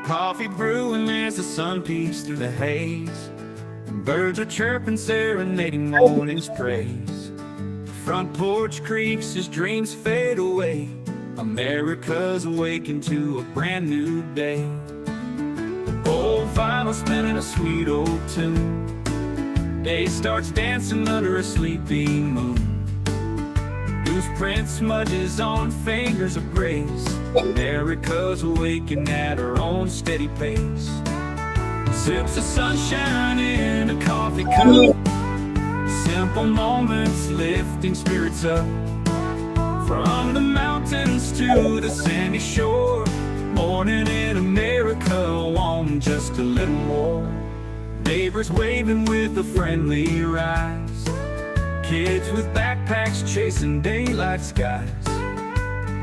Coffee brewing as the sun peeks through the haze. Birds are chirping, serenading morning's praise. Front porch creaks as dreams fade away. America's awakened to a brand new day. Old vinyl spinning a sweet old tune. Day starts dancing under a sleeping moon. Loose print smudges on fingers of grace. America's awakened at her own steady pace. Sips of sunshine in a coffee cup. Simple moments lifting spirits up. From the mountains to the sandy shore. Morning in America, want just a little more. Neighbors waving with a friendly rise. Kids with backpacks chasing daylight skies.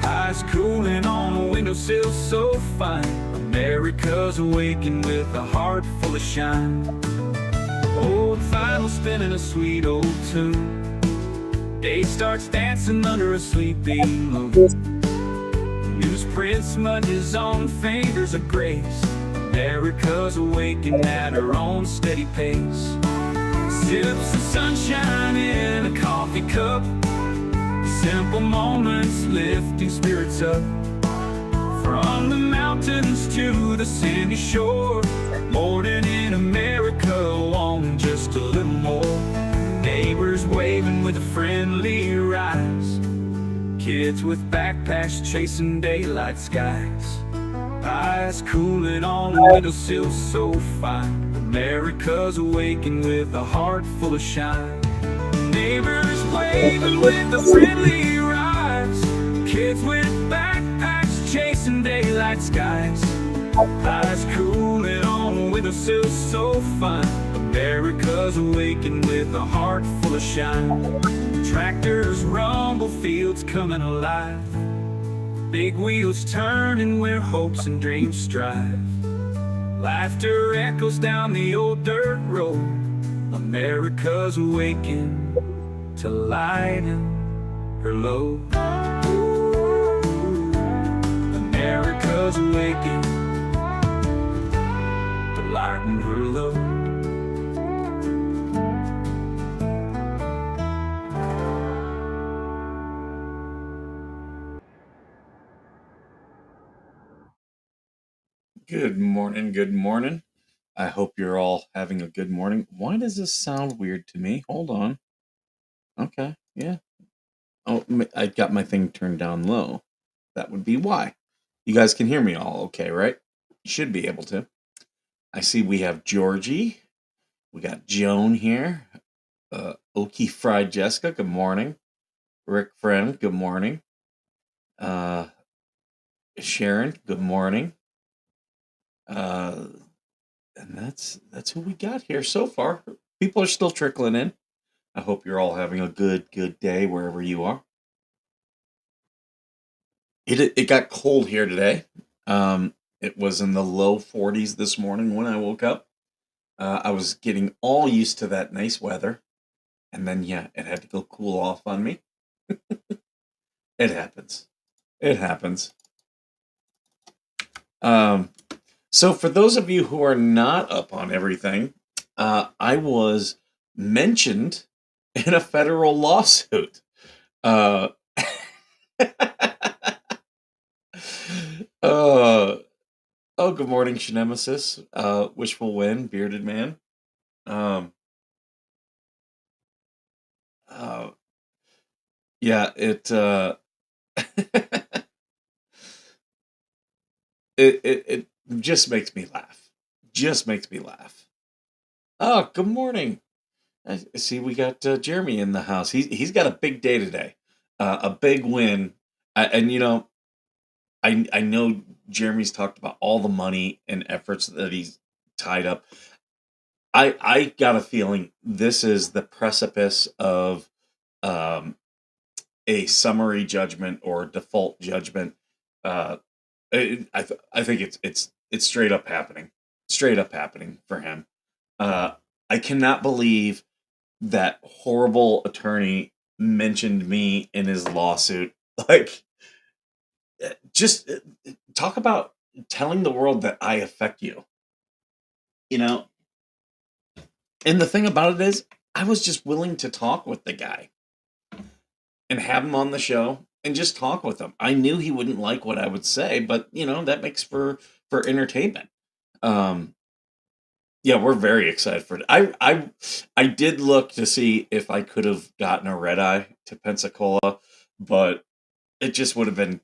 Eyes cooling on a windowsill so fine. America's awakened with a heart full of shine. Old vinyl spinning a sweet old tune. Day starts dancing under a sleeping moon. Newsprint smudges on fingers of grace. America's awakened at her own steady pace. Sips of sunshine in a coffee cup. Simple moments lifting spirits up. From the mountains to the sandy shore. Morning in America, want just a little more. Neighbors waving with a friendly rise. Kids with backpacks chasing daylight skies. Eyes cooling on the windowsill so fine. America's awakened with a heart full of shine. Neighbors waving with a friendly rise. Kids with backpacks chasing daylight skies. Eyes cooling on the windowsill so fine. America's awakened with a heart full of shine. Tractors rumble, fields coming alive. Big wheels turning where hopes and dreams strive. Laughter echoes down the old dirt road. America's awakened to lighten her load. America's awakened to lighten her load. Good morning, good morning. I hope you're all having a good morning. Why does this sound weird to me? Hold on. Okay, yeah. Oh, I got my thing turned down low. That would be why. You guys can hear me all okay, right? You should be able to. I see we have Georgie. We got Joan here. Okie Fried Jessica, good morning. Rick Friend, good morning. Sharon, good morning. And that's who we got here so far. People are still trickling in. I hope you're all having a good day wherever you are. It got cold here today. It was in the low 40s this morning when I woke up. I was getting all used to that nice weather, and then yeah, it had to go cool off on me. It happens. It happens. So for those of you who are not up on everything, I was mentioned in a federal lawsuit. Oh, good morning, Shinemesis. Wishful Win, Bearded Man. Yeah, it it just makes me laugh. Just makes me laugh. Oh, good morning. I see we got Jeremy in the house. He's got a big day today. A big win. And you know, I know Jeremy's talked about all the money and efforts that he's tied up. I got a feeling this is the precipice of a summary judgment or default judgment. I think it's straight up happening. Straight up happening for him. I cannot believe that horrible attorney mentioned me in his lawsuit. Like, just talk about telling the world that I affect you. You know, and the thing about it is, I was just willing to talk with the guy and have him on the show and just talk with him. I knew he wouldn't like what I would say, but that makes for entertainment. Um, yeah, we're very excited for it. I did look to see if I could have gotten a red eye to Pensacola, but it just would have been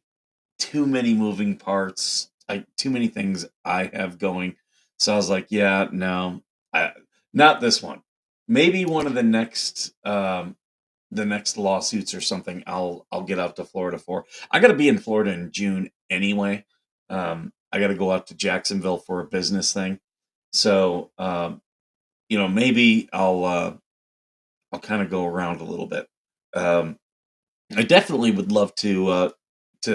too many moving parts. Too many things I have going. So I was like, yeah, no, I, not this one. Maybe one of the next lawsuits or something. I'll get out to Florida for. I got to be in Florida in June anyway. I got to go out to Jacksonville for a business thing. So maybe I'll kind of go around a little bit. Um, I definitely would love to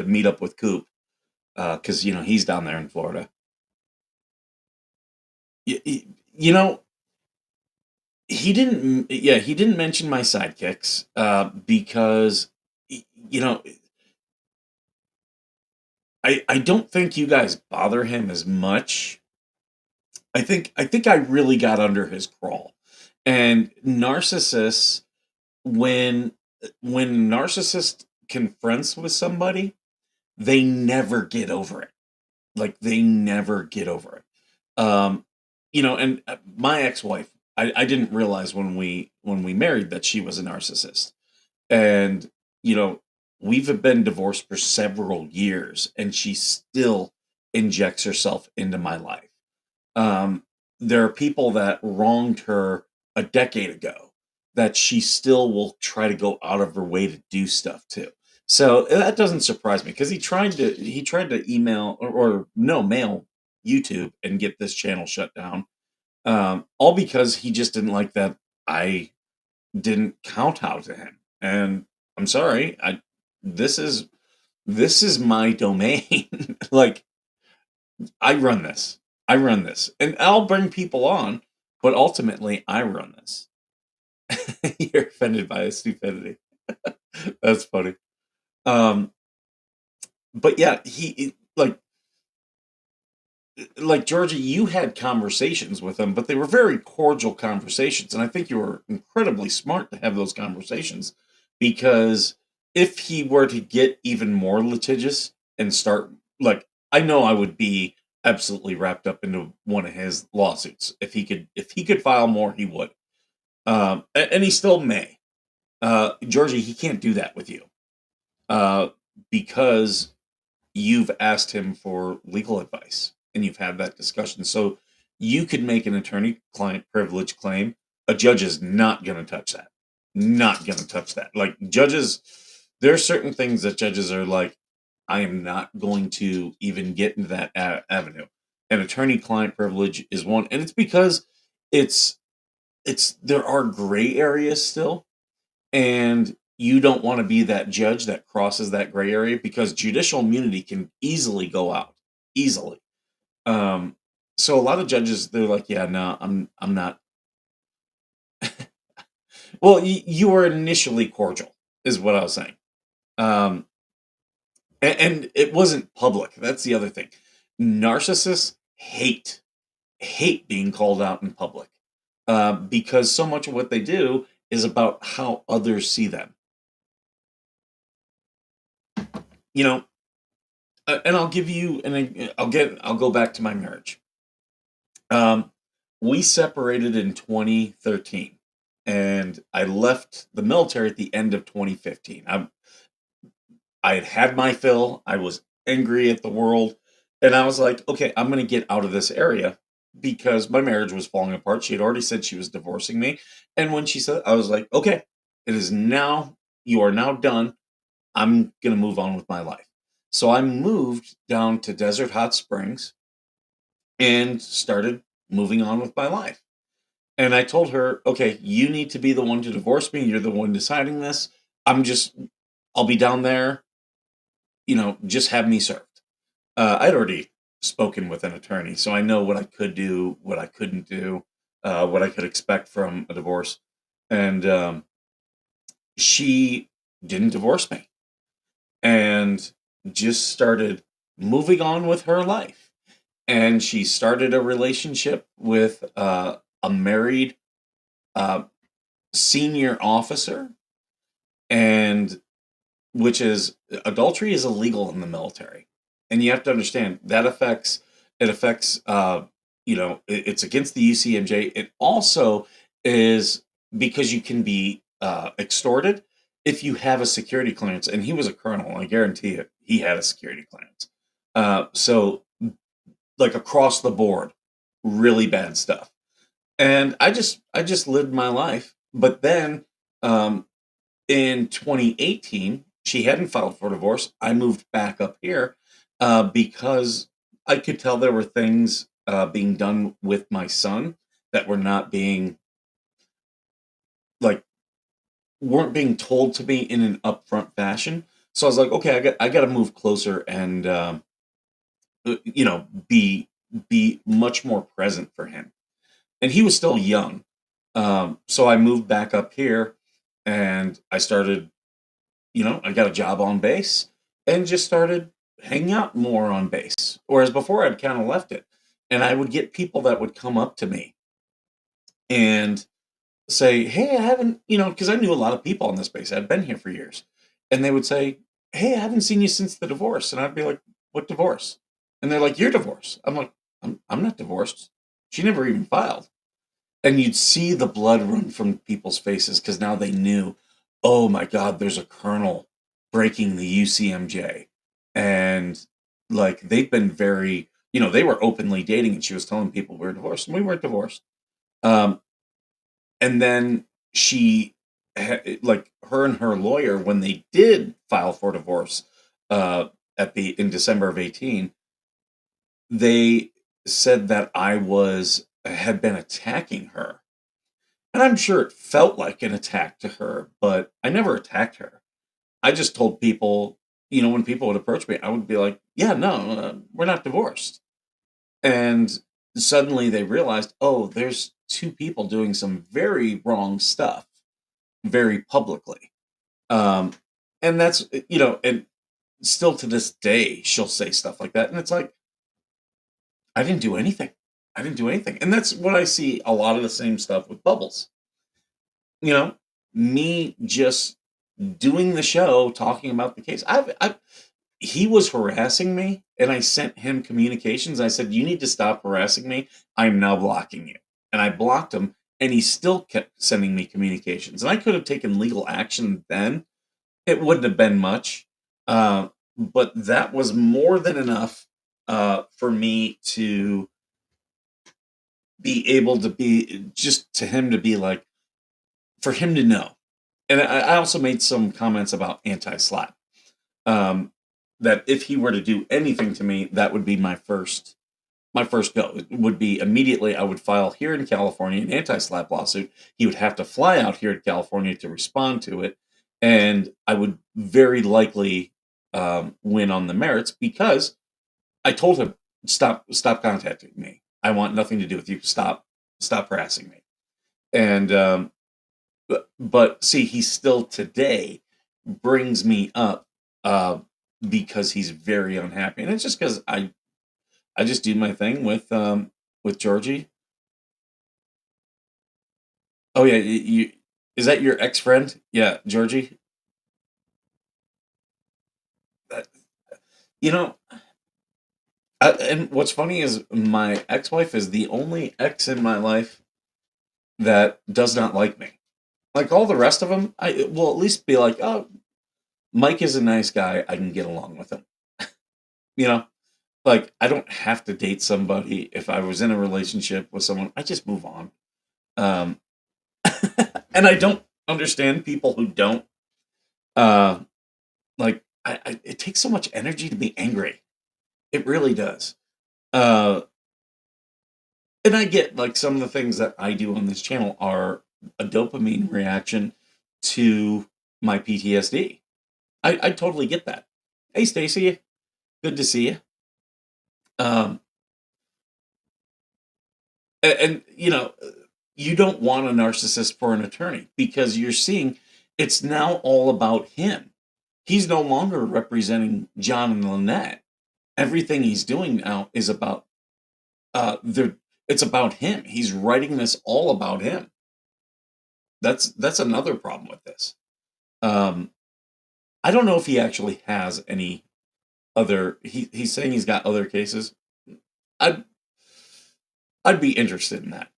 meet up with Coop because he's down there in Florida. Y- y- You know, he didn't mention my sidekicks because you know I don't think you guys bother him as much. I think I really got under his crawl. And narcissists, when narcissist confronts with somebody, they never get over it. Like they never get over it. And my ex-wife, I didn't realize when we married that she was a narcissist. And you know, we've been divorced for several years, and she still injects herself into my life. Um, there are people that wronged her a decade ago that she still will try to go out of her way to do stuff to. So that doesn't surprise me because he tried to email or no mail YouTube and get this channel shut down. All because he just didn't like that I didn't kowtow to him. And I'm sorry, I this is this is my domain. Like I run this. I run this. And I'll bring people on, but ultimately I run this. You're offended by his stupidity. That's funny. Um, but yeah, like Georgia, you had conversations with him, but they were very cordial conversations, and I think you were incredibly smart to have those conversations because if he were to get even more litigious and start like I know I would be absolutely wrapped up into one of his lawsuits if he could file more he would and he still may Georgie he can't do that with you uh, because you've asked him for legal advice and you've had that discussion. So you could make an attorney client privilege claim. A judge is not going to touch that. Not going to touch that. Like judges, there are certain things that judges are like, I am not going to even get into that avenue. And attorney client privilege is one. And it's because it's, there are gray areas still and you don't want to be that judge that crosses that gray area because judicial immunity can easily go out easily. um so a lot of judges they're like yeah no I'm not. Well you were initially cordial is what I was saying. um and it wasn't public. That's the other thing. Narcissists hate being called out in public because so much of what they do is about how others see them. you know and I'll give you, and I'll go back to my marriage. Um, we separated in 2013, and I left the military at the end of 2015. I had had my fill. I was angry at the world, and I was like, okay, I'm going to get out of this area because my marriage was falling apart. She had already said she was divorcing me, and when she said, I was like, okay, it is now. You are now done. I'm going to move on with my life. So I moved down to Desert Hot Springs and started moving on with my life. And I told her, okay, you need to be the one to divorce me. You're the one deciding this. I'll be down there, just have me served. I'd already spoken with an attorney, so I know what I could do, what I couldn't do, what I could expect from a divorce. And she didn't divorce me and just started moving on with her life. And she started a relationship with a married uh, senior officer, and which is adultery is illegal in the military, and you have to understand that affects it's against the UCMJ. It also is because you can be extorted if you have a security clearance, and he was a colonel. I guarantee it, he had a security clearance. So like across the board, really bad stuff. And I just lived my life, but then um, in 2018, she hadn't filed for divorce. I moved back up here because I could tell there were things being done with my son that were not being like weren't being told to me in an upfront fashion. So I was like, okay, I got to move closer and be much more present for him. And he was still young, so I moved back up here, and I started I got a job on base and just started hanging out more on base. Whereas before I'd kind of left it. And I would get people that would come up to me and say, "Hey, I haven't," because I knew a lot of people on this base. I'd been here for years. And they would say, "Hey, I haven't seen you since the divorce." And I'd be like, "What divorce?" And they're like, "You're divorced." I'm like, I'm not divorced. She never even filed. And you'd see the blood run from people's faces because now they knew, oh my God, there's a colonel breaking the UCMJ. And like they've been they were openly dating, and she was telling people we were divorced, and we weren't divorced. Um, and then like her and her lawyer, when they did file for divorce in December of 18, they said that had been attacking her. And I'm sure it felt like an attack to her, but I never attacked her. I just told people, when people would approach me, I would be like, yeah, no, we're not divorced. And suddenly they realized, oh, there's two people doing some very wrong stuff very publicly. Um, and and still to this day, she'll say stuff like that. And it's like, I didn't do anything. I didn't do anything. And that's what I see a lot of the same stuff with Bubbles. you know, me just doing the show, talking about the case. He was harassing me, and I sent him communications. I said, "You need to stop harassing me. I'm now blocking you." And I blocked him, and he still kept sending me communications. And I could have taken legal action then. It wouldn't have been much, but that was more than enough for me to be able to be just to him to be like, for him to know. And I also made some comments about anti-slap. Um, that if he were to do anything to me, that would be my first go. It would be immediately I would file here in California an anti-slap lawsuit. He would have to fly out here to California to respond to it, and I would very likely win on the merits because I told him, stop contacting me. I want nothing to do with you. Stop harassing me. And but see, he still today brings me up uh, because he's very unhappy, and it's just because I just do my thing with Georgie. Oh yeah, you is that your ex friend? Yeah, Georgie. Uh, You know, and what's funny is my ex wife is the only ex in my life that does not like me. Like all the rest of them, I will at least be like, oh, Mike is a nice guy. I can get along with him. You know, like I don't have to date somebody. If I was in a relationship with someone, I just move on. Um, and I don't understand people who don't. Uh, it takes so much energy to be angry. It really does. Uh, and I get like some of the things that I do on this channel are a dopamine reaction to my PTSD. I totally get that. Hey, Stacy, good to see you. Um, and you don't want a narcissist for an attorney because you're seeing It's now all about him. He's no longer representing John and Lynette. Everything he's doing now is about the it's about him. He's writing this all about him. That's another problem with this. Um, I don't know if he actually has any other. He's saying he's got other cases. I'd I'd be interested in that.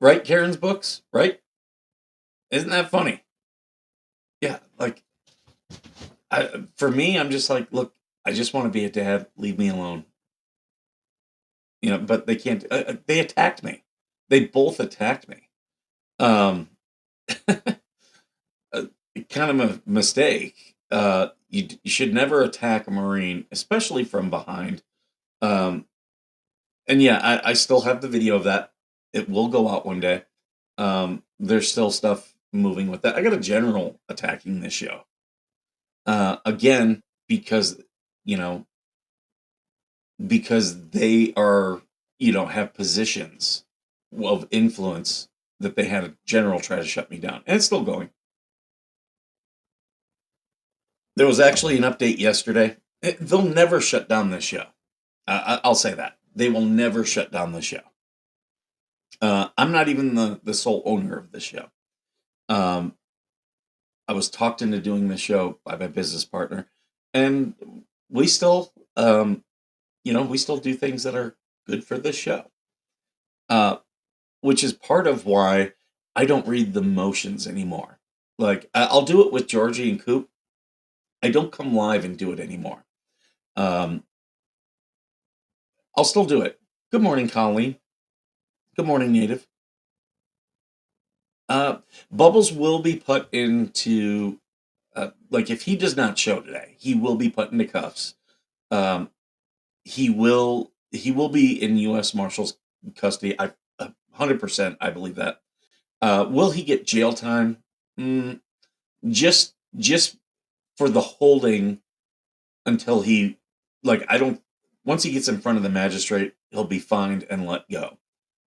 Right, Karen's books, right? Isn't that funny? Yeah, like for me, I'm just like, look, I just want to be a dad. Leave me alone. But they can't. They attacked me. They both attacked me. Um, uh, kind of a mistake. You should never attack a Marine, especially from behind. Um, and yeah, I still have the video of that. It will go out one day. There's still stuff moving with that. I got a general attacking this show. Again, because you know, because they are, have positions of influence that they had a general try to shut me down. And it's still going. There was actually an update yesterday. They'll never shut down this show. I'll say that. They will never shut down the show. I'm not even the sole owner of the show. Um, I was talked into doing the show by my business partner, and we still, we still do things that are good for this show. Which is part of why I don't read the motions anymore. Like I'll do it with Georgie and Coop. I don't come live and do it anymore. Um, I'll still do it. Good morning, Colleen. Good morning, Native. Uh, Bubbles will be put into like if he does not show today, he will be put into cuffs. Um, he will be in U.S. Marshals custody. 100%, I believe that. Will he get jail time? Just for the holding until he I don't once he gets in front of the magistrate, he'll be fined and let go.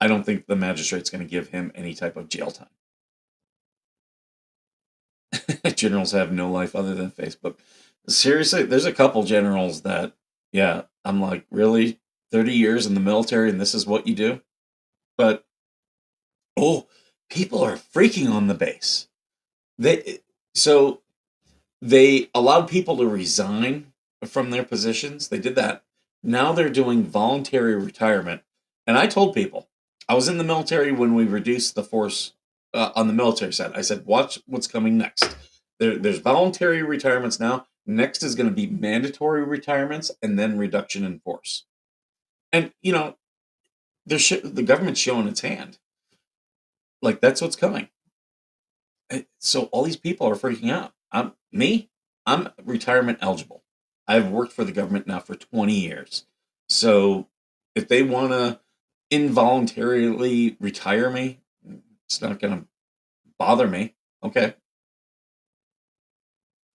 I don't think the magistrate's going to give him any type of jail time. Generals have no life other than Facebook. Seriously, there's a couple generals that, yeah, I'm like, really? 30 years in the military and this is what you do? But, oh, people are freaking on the base. So they allowed people to resign from their positions. They did that. Now they're doing voluntary retirement. And I told people, I was in the military when we reduced the force on the military side. I said, watch what's coming next. There's voluntary retirements now. Next is going to be mandatory retirements and then reduction in force. And, the government's showing its hand. Like, that's what's coming. So all these people are freaking out. I'm retirement eligible. I've worked for the government now for 20 years. So if they want to involuntarily retire me, it's not going to bother me. Okay.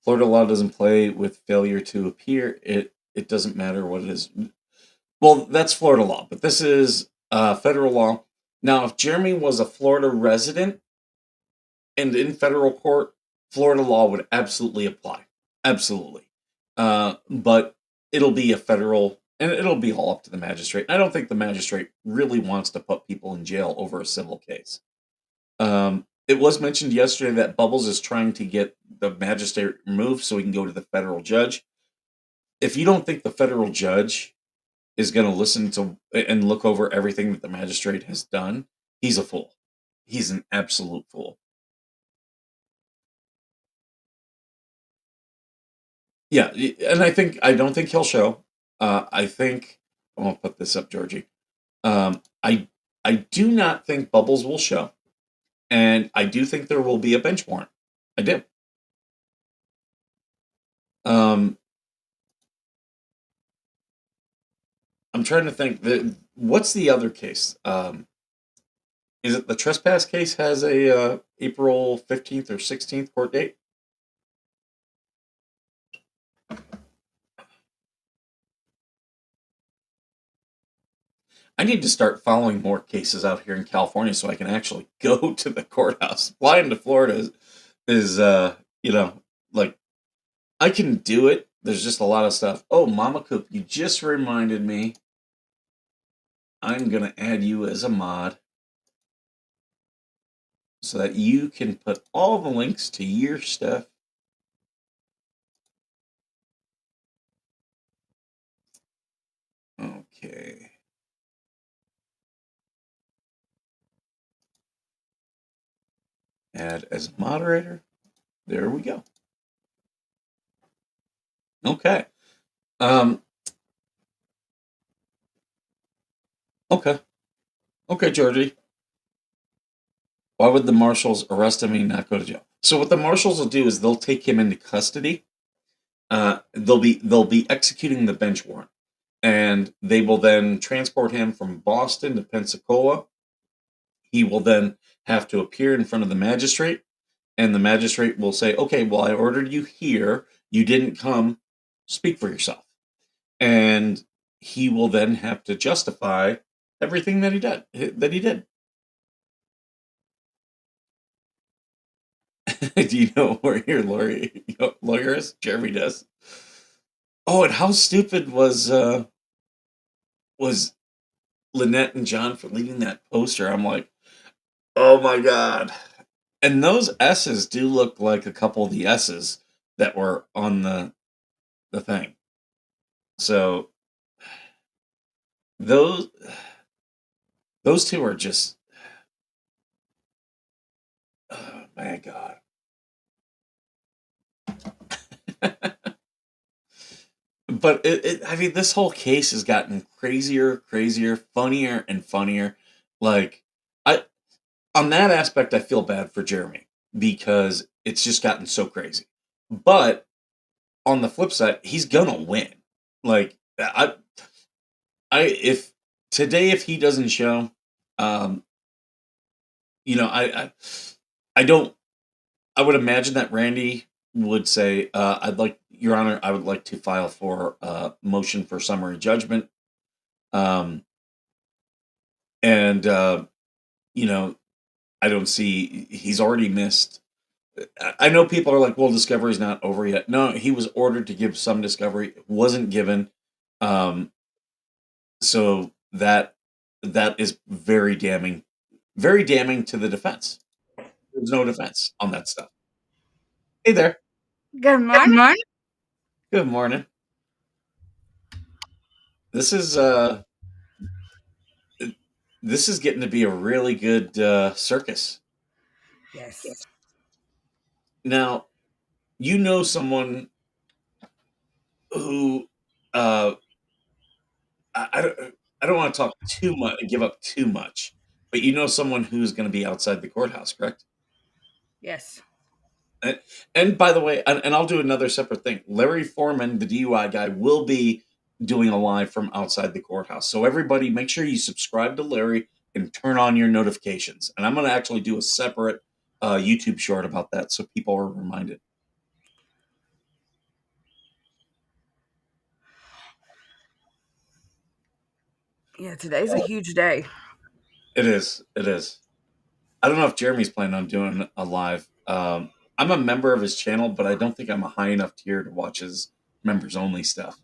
Florida law doesn't play with failure to appear. It doesn't matter what it is. Well, that's Florida law, but this is federal law. Now, if Jeremy was a Florida resident and in federal court, Florida law would absolutely apply. Absolutely. But it'll be a federal, and it'll be all up to the magistrate. I don't think the magistrate really wants to put people in jail over a civil case. It was mentioned yesterday that Bubbles is trying to get the magistrate removed so he can go to the federal judge. If you don't think the federal judge is going to listen to and look over everything that the magistrate has done, he's a fool. He's an absolute fool. Yeah, and I don't think he'll show. I think I'm gonna put this up, Georgie. I do not think Bubbles will show, and I do think there will be a bench warrant. I do. Um, I'm trying to think. What's the other case? Is it the trespass case has a April 15th or 16th court date? I need to start following more cases out here in California so I can actually go to the courthouse. Flying to Florida is you know, like I can do it. There's just a lot of stuff. Oh, Mama Coop, you just reminded me. I'm gonna add you as a mod so that you can put all the links to your stuff. Okay. Add as a moderator. There we go. Okay. Um, okay. Okay, Georgie. Why would the marshals arrest him and not go to jail? So what the marshals will do is they'll take him into custody. They'll be executing the bench warrant, and they will then transport him from Boston to Pensacola. He will then have to appear in front of the magistrate, and the magistrate will say, "Okay, well, I ordered you here. You didn't come. Speak for yourself." And he will then have to justify everything that he did. That he did. Do you know where your lawyer is? Jeremy does. Oh, and how stupid was Lynette and John for leaving that poster? I'm like, oh my god. And those S's do look like a couple of the S's that were on the thing. So those those two are just, oh my god. But I mean, this whole case has gotten crazier, crazier, funnier, and funnier. Like, I on that aspect, I feel bad for Jeremy because it's just gotten so crazy. But on the flip side, he's gonna win. Like, if today if he doesn't show, um, you know, I don't. I would imagine that Randy would say, "I'd like, Your Honor, I would like to file for motion for summary judgment." Um, and you know, I don't see he's already missed. I know people are like, "Well, discovery's not over yet." No, he was ordered to give some discovery, wasn't given. Um, so that is very damning to the defense. There's no defense on that stuff. Hey there. Good Good morning. morning. Good morning. This is this is getting to be a really good circus. Yes. Now, you know someone who uh I don't want to talk too much, give up too much, but you know someone who's going to be outside the courthouse, correct? Yes. And by the way, and I'll do another separate thing. Larry Foreman, the DUI guy, will be doing a live from outside the courthouse. So everybody, make sure you subscribe to Larry and turn on your notifications. And I'm going to actually do a separate YouTube short about that, so people are reminded. Yeah, today's a huge day. It is. It is. I don't know if Jeremy's planning on doing a live. I'm a member of his channel, but I don't think I'm a high enough tier to watch his members only stuff.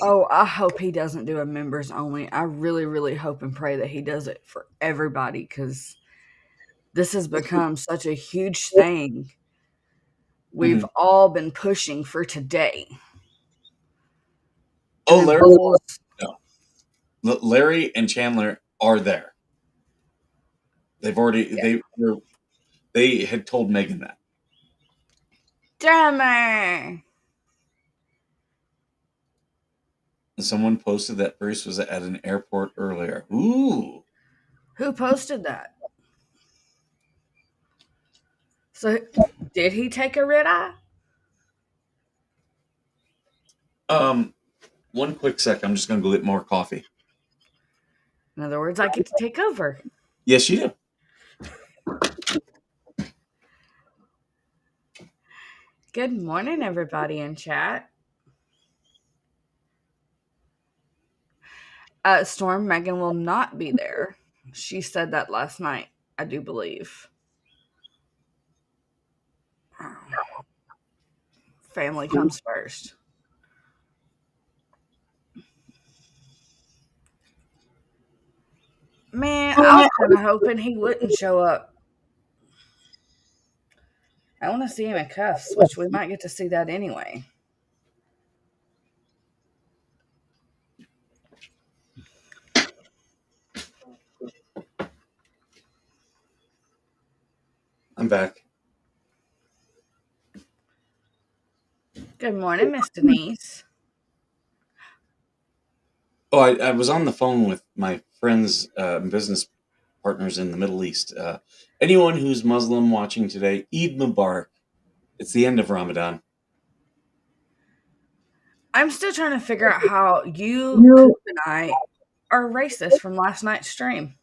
Oh, I hope he doesn't do a members only. I really, really hope and pray that he does it for everybody because this has become such a huge thing. We've Mhm. all been pushing for today. And Oh, then Larry. Bulls, No. Larry and Chandler are there. They've already yeah. they had told Megan that. Drummer. Someone posted that Bruce was at an airport earlier. Ooh. Who posted that? So, did he take a red eye? Um, one quick sec. I'm just gonna go get more coffee. In other words, I get to take over. Yes, you do. Good morning, everybody in chat. Storm, Megan will not be there. She said that last night, I do believe. Family comes first. Man, I was kind of hoping he wouldn't show up. I want to see him in cuffs, which we might get to see that anyway. I'm back. Good morning, Miss Denise. Oh, I was on the phone with my friends, business partners in the Middle East. Anyone who's Muslim watching today, Eid Mubarak. It's the end of Ramadan. I'm still trying to figure out how you, Coop, and I are racist from last night's stream.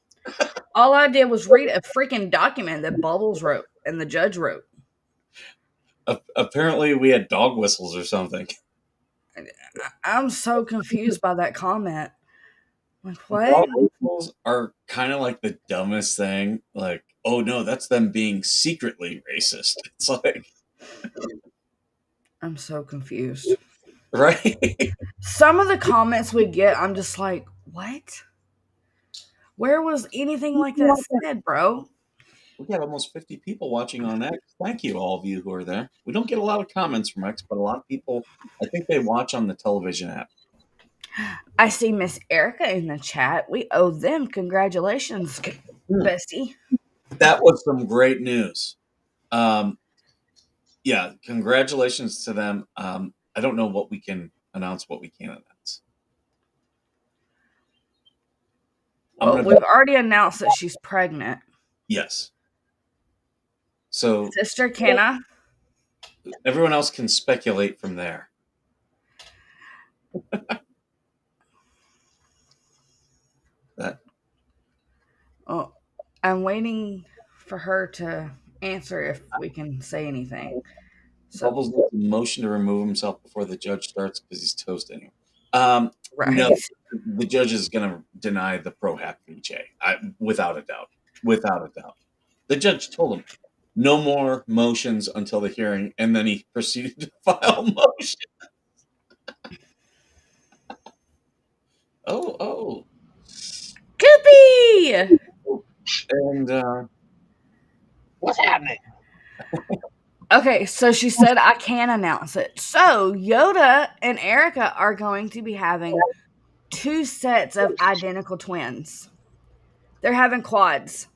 All I did was read a freaking document that Bubbles wrote and the judge wrote. Apparently, we had dog whistles or something. I'm so confused by that comment. Like, what? Dog whistles are kind of like the dumbest thing. Like, oh no, that's them being secretly racist. It's like, I'm so confused. right? Some of the comments we get, I'm just like, what? Where was anything like that said, bro? We got almost 50 people watching on X. Thank you, all of you who are there. We don't get a lot of comments from X, but a lot of people, I think they watch on the television app. I see Miss Erica in the chat. We owe them congratulations, Bestie. That was some great news. Yeah, congratulations to them. I don't know what we can announce, what we can't announce. Well, we've already announced that she's pregnant. Yes. So Sister Kenna. Everyone else can speculate from there. That. Oh, I'm waiting for her to answer if we can say anything. So, Bubbles needs a motion to remove himself before the judge starts because he's toast anyway. right. No, the judge is going to deny the pro hack VJ, without a doubt. Without a doubt. The judge told him no more motions until the hearing, and then he proceeded to file motions. Oh. Goopy! And what's happening? Okay, so she said I can announce it. So Yoda and Erica are going to be having 2 sets of identical twins. They're having quads.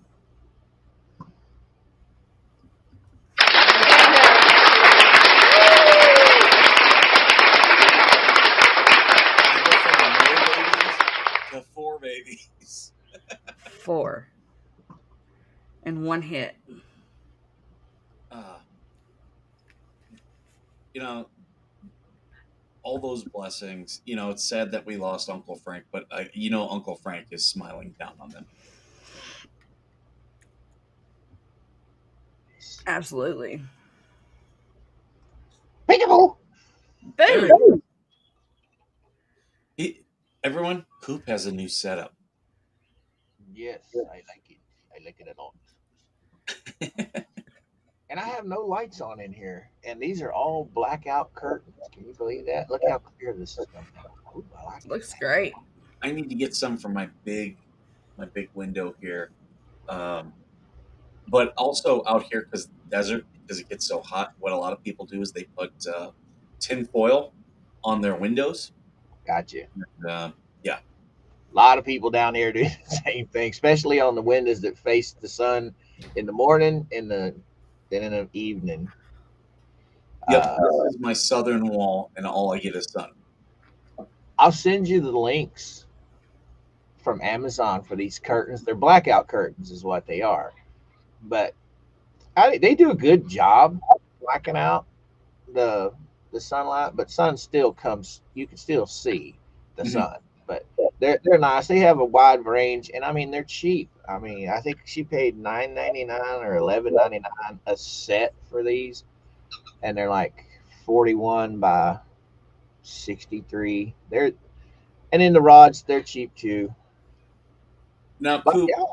to 4 babies. 4 in one hit. All those blessings. It's sad that we lost Uncle Frank, but Uncle Frank is smiling down on them. Absolutely. Peekaboo! Boom! Everyone, Coop has a new setup. Yes, I like it. I like it a lot. And I have no lights on in here, and these are all blackout curtains. Can you believe that? Look how clear this is coming out. Ooh, I like Looks that. great. I need to get some for my big window here, but also out here because desert, because it gets so hot. What a lot of people do is they put tin foil on their windows. Gotcha. Yeah. A lot of people down there do the same thing, especially on the windows that face the sun in the morning and then in the evening. Yep, this is my southern wall, and all I get is sun. I'll send you the links from Amazon for these curtains. They're blackout curtains, is what they are. But they do a good job blacking out the sunlight, but sun still comes. You can still see the sun. But they're nice. They have a wide range, and I mean they're cheap. I mean, I think she paid $9.99 or $11.99 a set for these, and they're like 41 by 63. And then the rods, they're cheap too. Now, But Coop, yeah.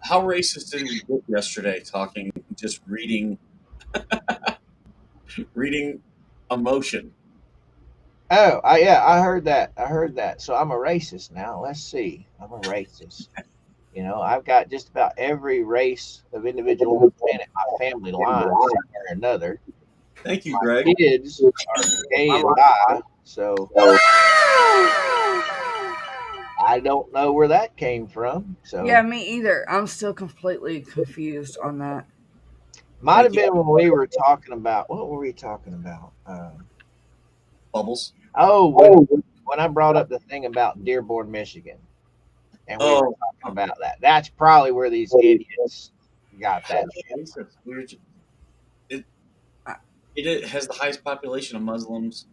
how racist did we get yesterday? Talking, just reading emotion. Oh, yeah, I heard that. I heard that. So I'm a racist now. Let's see. I'm a racist. I've got just about every race of individual on the planet, my family line, somewhere or another. Thank you, My Greg. kids are gay and bi, so I don't know where that came from. Yeah, So me either. I'm still completely confused on that. might Thank have you, been when we were talking about what were we talking about? Bubbles. When I brought up the thing about Dearborn, Michigan, and we were Oh, talking about that. That's probably where these idiots got that shit. racist. It, I- it has the highest population of Muslims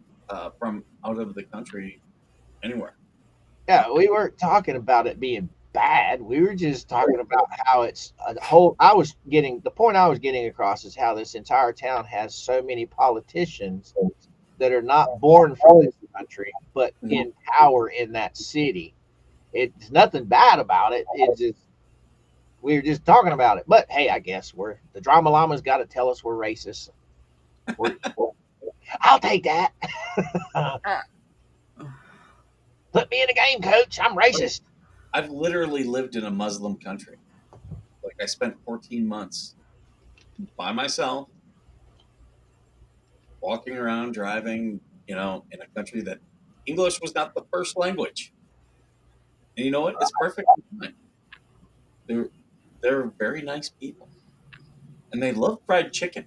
from out of the country anywhere. Yeah, we weren't talking about it being bad. We were just talking about how it's a whole. I was getting the point I was getting across is how this entire town has so many politicians that are not born from this country, but Mhm. in power in that city. It's nothing bad about it. It's just we were just talking about it. But hey, I guess we're the drama llama's got to tell us we're racist. We're, I'll take that. uh, Put me in a game, coach. I'm racist. I've literally lived in a Muslim country. Like I spent 14 months by myself, walking around, driving, in a country that English was not the first language. And you know what? It's perfectly fine. They're they're very nice people, and they love fried chicken.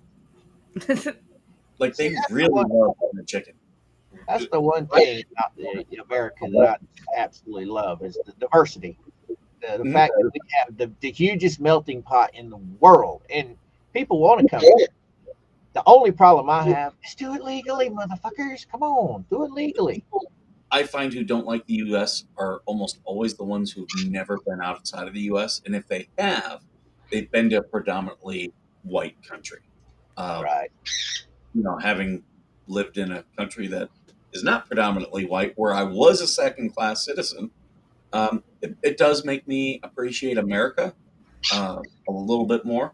Like See, they really love fried chicken. that's the one thing about America that I absolutely love is the diversity. The Mhm. fact that we have the hugest melting pot in the world, and people want to come here. The only problem I have is do it legally, motherfuckers. Come on, do it legally. I find who don't like the U.S. are almost always the ones who've never been outside of the U.S. And if they have, they've been to a predominantly white country. Um, Right. having lived in a country that is not predominantly white, where I was a second class citizen, it does make me appreciate America a little bit more.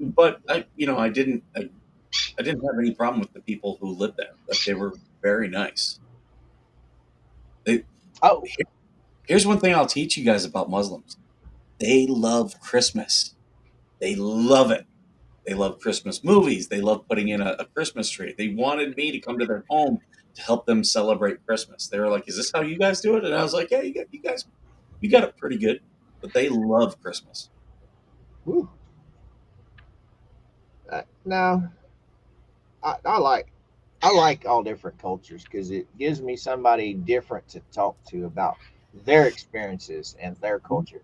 But I didn't have any problem with the people who lived there. Like they were very nice. They, Oh, here's one thing I'll teach you guys about Muslims. They love Christmas. They love it. They love Christmas movies. They love putting in a Christmas tree. They wanted me to come to their home to help them celebrate Christmas. They were like, "Is this how you guys do it?" And I was like, "Yeah, you got it pretty good." But they love Christmas. whew. No, I like all different cultures because it gives me somebody different to talk to about their experiences and their culture.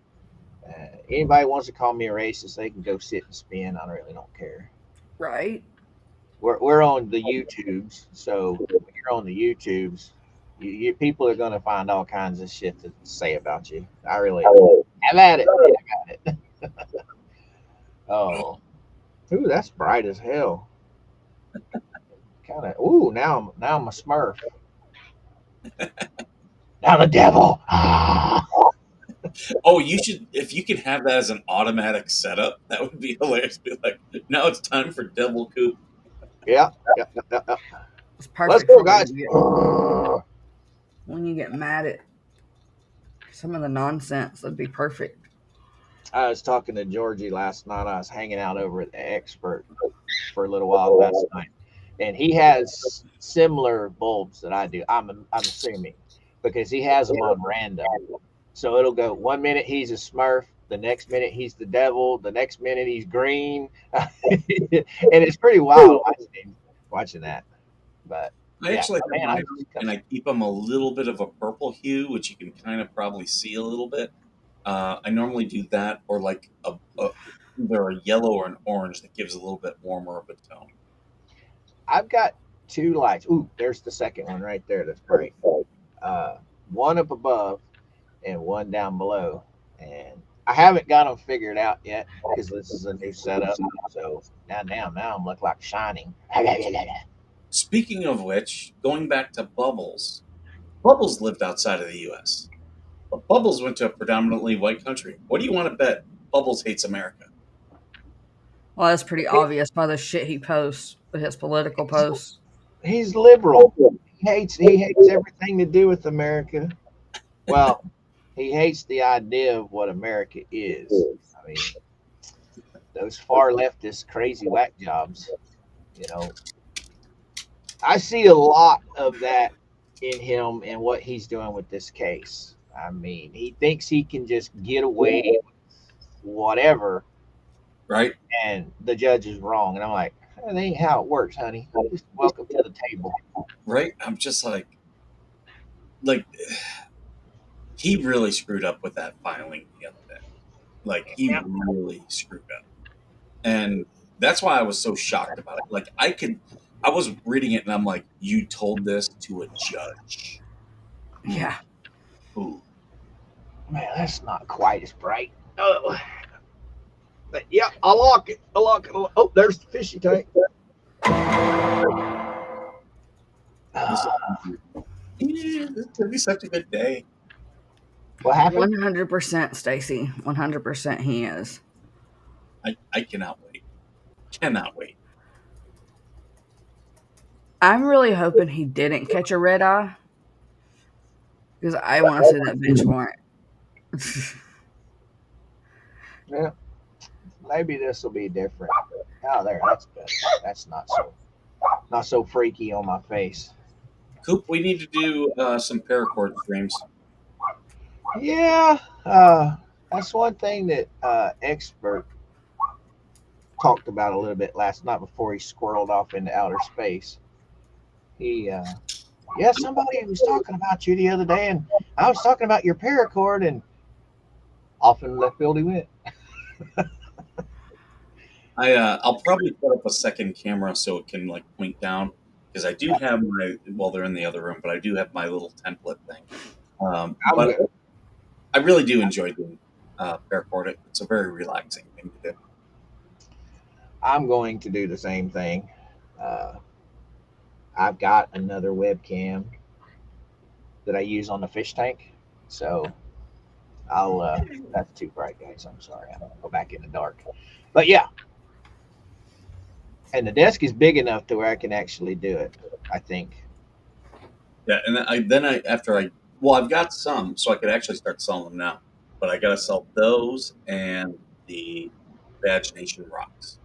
Anybody wants to call me a racist, they can go sit and spin. I really don't care. right? We're on the YouTubes, so when you're on the YouTubes, people are going to find all kinds of shit to say about you. I really have at it. Have at it. Oh, ooh, that's bright as hell. Kind of. Ooh, now I'm a Smurf. Now the devil. Ah. Oh, you should if you could have that as an automatic setup, that would be hilarious. Be like, now it's time for Devil Coop. Yeah, yeah, yeah, yeah, yeah. It's Let's perfect go, for guys. when you get mad at some of the nonsense. That'd be perfect. I was talking to Georgie last night. I was hanging out over at the Expert for a little while last night, and he has similar bulbs that I do. I'm assuming because he has them on random. So it'll go 1 minute he's a Smurf, the next minute he's the devil, the next minute he's green, and it's pretty wild watching that. But I yeah, actually have man, I mine just and I keep them a little bit of a purple hue, which you can kind of probably see a little bit. I normally do that, or like either a yellow or an orange that gives a little bit warmer of a tone. I've got two lights. Ooh, there's the second one right there. That's bright. Uh, one up above and one down below, and I haven't got them figured out yet because this is a new setup. So now I'm look like shining. Speaking of which, going back to bubbles, Bubbles lived outside of the U.S., but Bubbles went to a predominantly white country. What do you want to bet Bubbles hates America? Well, that's pretty obvious by the shit he posts, his political posts. He's liberal. He hates everything to do with America. Well, he hates the idea of what America is. I mean, those far leftist crazy whack jobs, you know. I see a lot of that in him and what he's doing with this case. I mean, he thinks he can just get away with whatever, Right? and the judge is wrong. And I'm like, that ain't how it works, honey. Just welcome to the table. Right? I'm just like he really screwed up with that filing the other day. Like he Yeah. really screwed up, and that's why I was so shocked about it. Like I was reading it and I'm like, you told this to a judge. Yeah. Ooh. Man, that's not quite as bright. Oh, but yeah, I lock it. I lock it. Oh, there's the fishy tank. This is gonna be such a good day. What happened? 100% Stacy. 100% he is. I cannot wait. Cannot wait. I'm really hoping he didn't catch a red eye because I want to see that bench warrant. Yeah, maybe this will be different. Oh, there, that's good. That's not so freaky on my face. Coop, we need to do some paracord streams. Yeah, that's one thing that expert talked about a little bit last night before he squirreled off into outer space. He, yeah, somebody was talking about you the other day, and I was talking about your paracord, and off in left field he went. I'll probably put up a second camera so it can like point down because I do have they're in the other room, but I do have my little template thing. But I really do enjoy doing paracord. It's a very relaxing thing to do. I'm going to do the same thing. I've got another webcam that I use on the fish tank, so I'll. That's too bright, guys. I'm sorry. I'm gonna go back in the dark. But yeah, and the desk is big enough to where I can actually do it. I think. Yeah, and I've got some, so I could actually start selling them now, but I got to sell those and the Badge Nation rocks.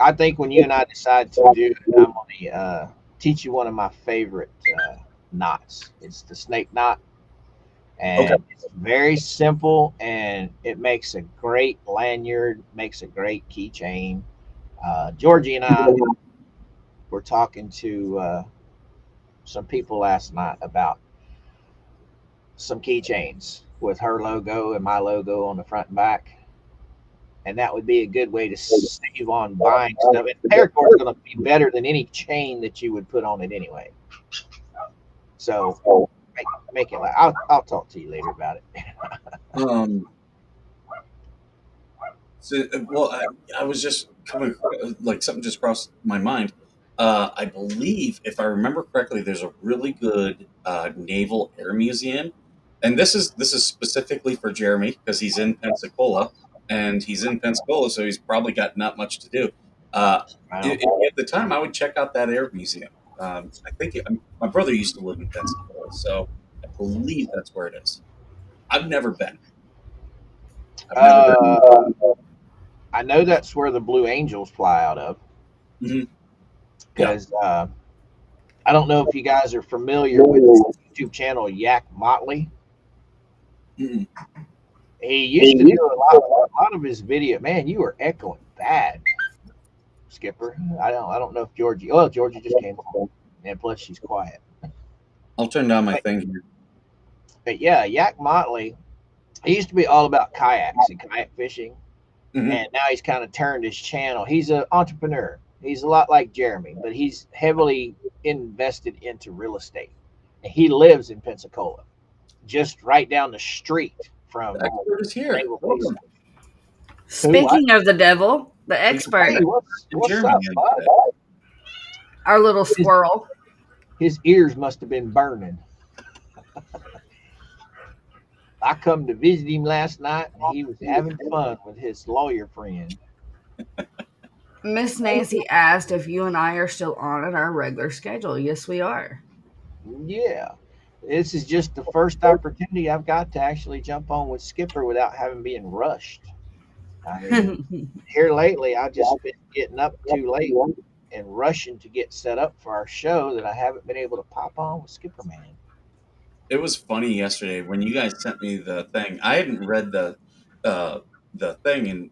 I think when you and I decide to do it, I'm gonna teach you one of my favorite knots. It's the snake knot, and Okay. it's very simple, and it makes a great lanyard, makes a great keychain. Georgie and I were talking to some people last night about some keychains with her logo and my logo on the front and back. And that would be a good way to save on buying stuff. And Paracord is going to be better than any chain that you would put on it anyway. So make it. I'll talk to you later about it. I was just coming like something just crossed my mind. I believe, if I remember correctly, there's a really good naval air museum, and this is specifically for Jeremy because he's in Pensacola, so he's probably got not much to do. At the time, I would check out that air museum. My brother used to live in Pensacola, so I believe that's where it is. I've never been. I know that's where the Blue Angels fly out of. Because I don't know if you guys are familiar with the YouTube channel Yak Motley. Mm-hmm. He used to do a lot of his video. Man, you are echoing bad, Skipper. I don't know if Georgie. Oh, Georgie just came home, and plus she's quiet. I'll turn down my thing here. But yeah, Yak Motley. He used to be all about kayaks and kayak fishing, and now he's kind of turned his channel. He's an entrepreneur. He's a lot like Jeremy, but he's heavily invested into real estate. And he lives in Pensacola, just right down the street from. The expert is here. Speaking of the devil, the expert, Hey, what's up, bud? our little squirrel. His ears must have been burning. I come to visit him last night, and he was having fun with his lawyer friend. Miss Nancy asked if you and I are still on at our regular schedule. Yes, we are. Yeah, this is just the first opportunity I've got to actually jump on with Skipper without having been rushed. I mean, here lately, I've just been getting up too late and rushing to get set up for our show that I haven't been able to pop on with Skipper Man. It was funny yesterday when you guys sent me the thing. I hadn't read uh, the thing, and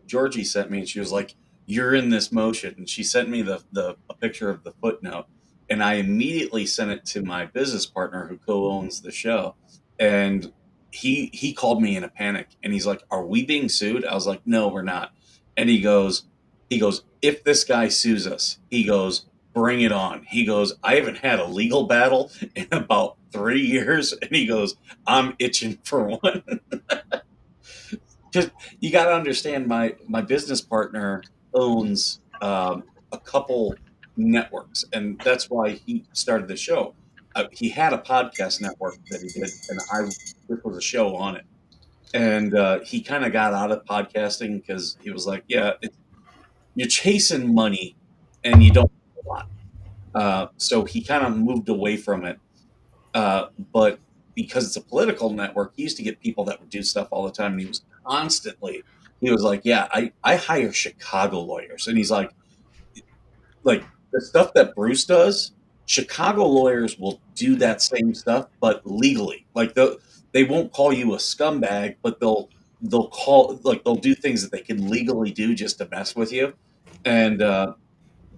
Georgie sent me, and she was like, "You're in this motion," and she sent me the a picture of the footnote, and I immediately sent it to my business partner who co-owns the show, and he called me in a panic, and he's like, "Are we being sued?" I was like, "No, we're not," and he goes, "If this guy sues us," he goes, "bring it on." He goes, "I haven't had a legal battle in about 3 years," and he goes, "I'm itching for one." Because you got to understand, my business partner owns a couple networks, and that's why he started the show. He had a podcast network that he did, and this was a show on it. And he kind of got out of podcasting because he was like, "Yeah, you're chasing money, and you don't have a lot." So he kind of moved away from it. But because it's a political network, he used to get people that would do stuff all the time. And he was like, "Yeah, I hire Chicago lawyers." And he's like the stuff that Bruce does, Chicago lawyers will do that same stuff, but legally. Like they won't call you a scumbag, but they'll do things that they can legally do just to mess with you. And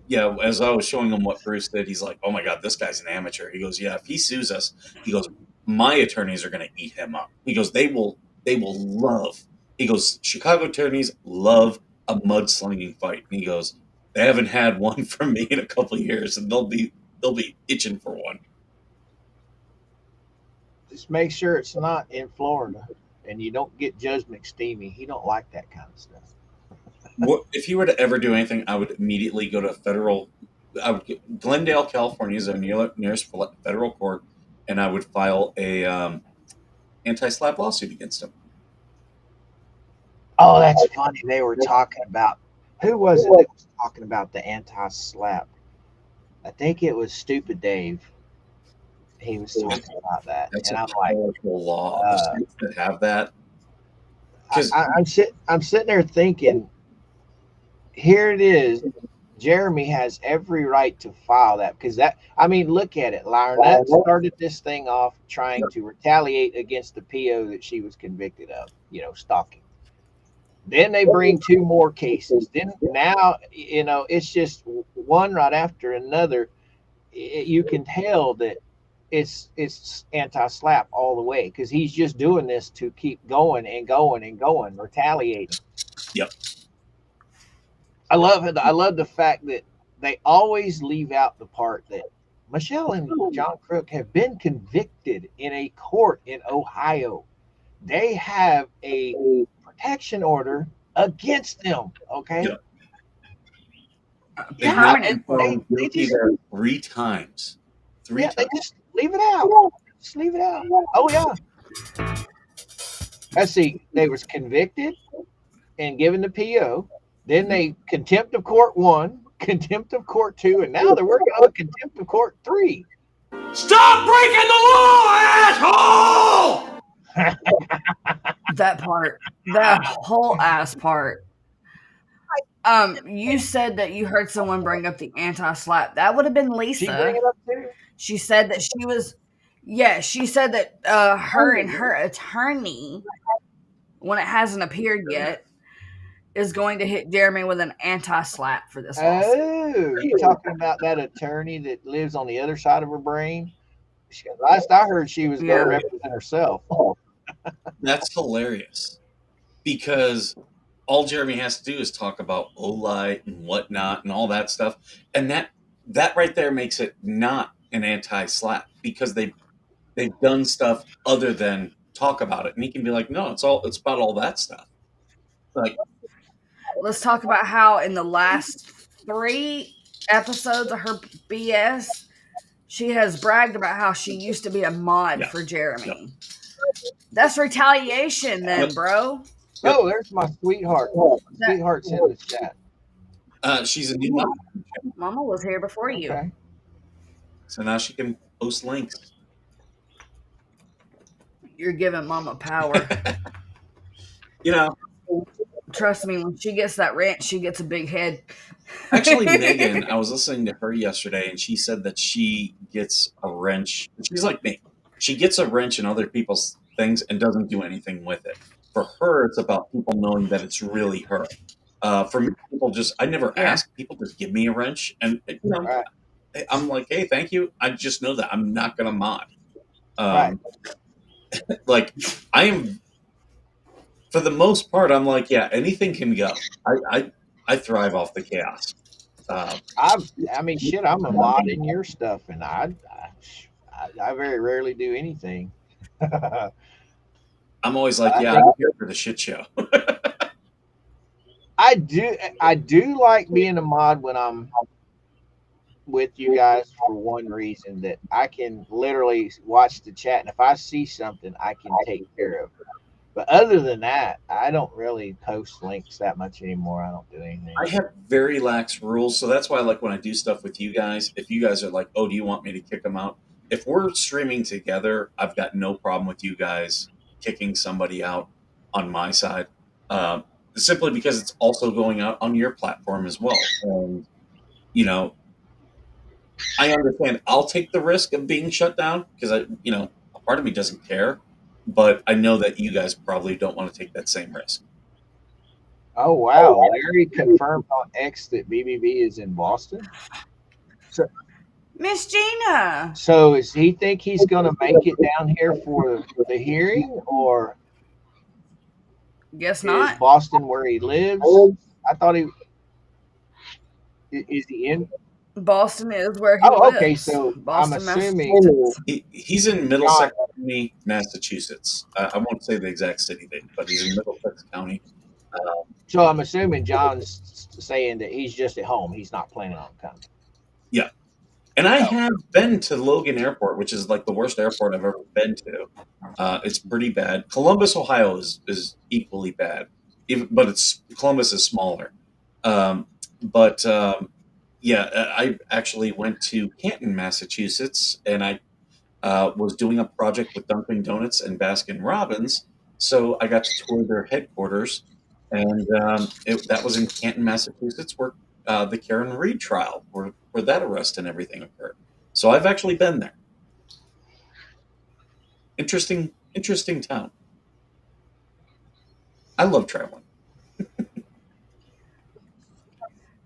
yeah, as I was showing him what Bruce did, he's like, "Oh my God, this guy's an amateur." He goes, "Yeah, if he sues us," he goes, "my attorneys are going to eat him up." He goes, "They will love." He goes, "Chicago attorneys love a mudslinging fight." And he goes, "They haven't had one from me in a couple of years, and they'll be itching for one." Just make sure it's not in Florida, and you don't get Judge McSteamy. He don't like that kind of stuff. If you were to ever do anything, I would immediately go to federal. Glendale, California is our nearest federal court, and I would file a anti-slap lawsuit against him. Oh, that's funny. They were talking about who was it that was talking about the anti-slap? I think it was Stupid Dave. He was talking about that, That's and a I'm like, powerful law. The states that have that, because I'm sitting there thinking, here it is. Jeremy has every right to file that because that. I mean, look at it. Larnette started this thing off trying to retaliate against the PO that she was convicted of. Stalking. Then they bring two more cases. Then now, it's just one right after another. You can tell that it's anti-slap all the way because he's just doing this to keep going and going and going, retaliating. Yep. I love it. I love the fact that they always leave out the part that Michelle and John Crook have been convicted in a court in Ohio. They have a protection order against them. Okay. Yep. They've not been Permanent. found guilty there 3 times. Three Yeah, they times. just leave it out. Just leave it out. Oh yeah. Let's see. They was convicted and given the PO. Then they contempt of court 1, contempt of court 2, and now they're working on contempt of court 3. Stop breaking the law, asshole! That part, that whole ass part. You said that you heard someone bring up the anti-slap. That would have been She Lisa. bring it up too. She said that she was, yeah, she said that her and her attorney, when it hasn't appeared yet, is going to hit Jeremy with an anti-slap for this lawsuit. Oh, you talking about that attorney that lives on the other side of her brain? Last I heard, she was going to represent herself. That's hilarious because all Jeremy has to do is talk about Olite and whatnot and all that stuff, and that right there makes it not an anti-slap because they've done stuff other than talk about it, and he can be like, "No, it's about all that stuff." Like, Let's talk about how in the last 3 episodes of her BS, She has bragged about how she used to be a mod Yeah. for Jeremy. Yep. That's retaliation, then, Yep. bro. Yep. Oh, there's my sweetheart. That Sweetheart's in the chat. She's a new mom, Mama was here before you. Okay. so now she can post links. You're giving Mama power. You know, Trust me, when she gets that ranch, she gets a big head. actually, Megan, I was listening to her yesterday, and she said that she gets a wrench. She's like me. She gets a wrench in other people's things and doesn't do anything with it. For her, it's about people knowing that it's really her. For me, people I never Yeah. ask. People just give me a wrench, and Right. I'm like, hey, thank you. I just know that I'm not gonna mod. Right. Like I am, for the most part. I'm like, yeah, anything can go. I thrive off the chaos. I mean, shit. I'm a mod in your stuff, and I very rarely do anything. I'm always like, I yeah, think- I'm here for the shit show. I do like being a mod when I'm with you guys for one reason, that I can literally watch the chat, and if I see something, I can take care of it. But other than that, I don't really post links that much anymore. I don't do anything. I have very lax rules, so that's why I like when I do stuff with you guys. If you guys are like, oh, do you want me to kick them out? If we're streaming together, I've got no problem with you guys kicking somebody out on my side, simply because it's also going out on your platform as well. And, you know, I understand I'll take the risk of being shut down because a part of me doesn't care, but I know that you guys probably don't want to take that same risk. Oh wow, Larry confirmed on X that BBB is in Boston. Miss Gina. So does he think he's going to make it down here for the hearing, or Guess is not. Boston where he lives? I thought is he in? Boston is where he Oh, lives. okay. So Boston, I'm assuming Massachusetts. He's in Middlesex County, Massachusetts. I won't say the exact city, but he's in Middlesex County. John's saying that he's just at home. He's not planning on coming. Yeah. And I have been to Logan Airport, which is like the worst airport I've ever been to. It's pretty bad. Columbus, Ohio is equally bad, but Columbus is smaller. Yeah, I actually went to Canton, Massachusetts, and I was doing a project with Dunkin' Donuts and Baskin Robbins, so I got to tour their headquarters, and that was in Canton, Massachusetts, where the Karen Reed trial, where that arrest and everything occurred. So I've actually been there. Interesting town. I love traveling.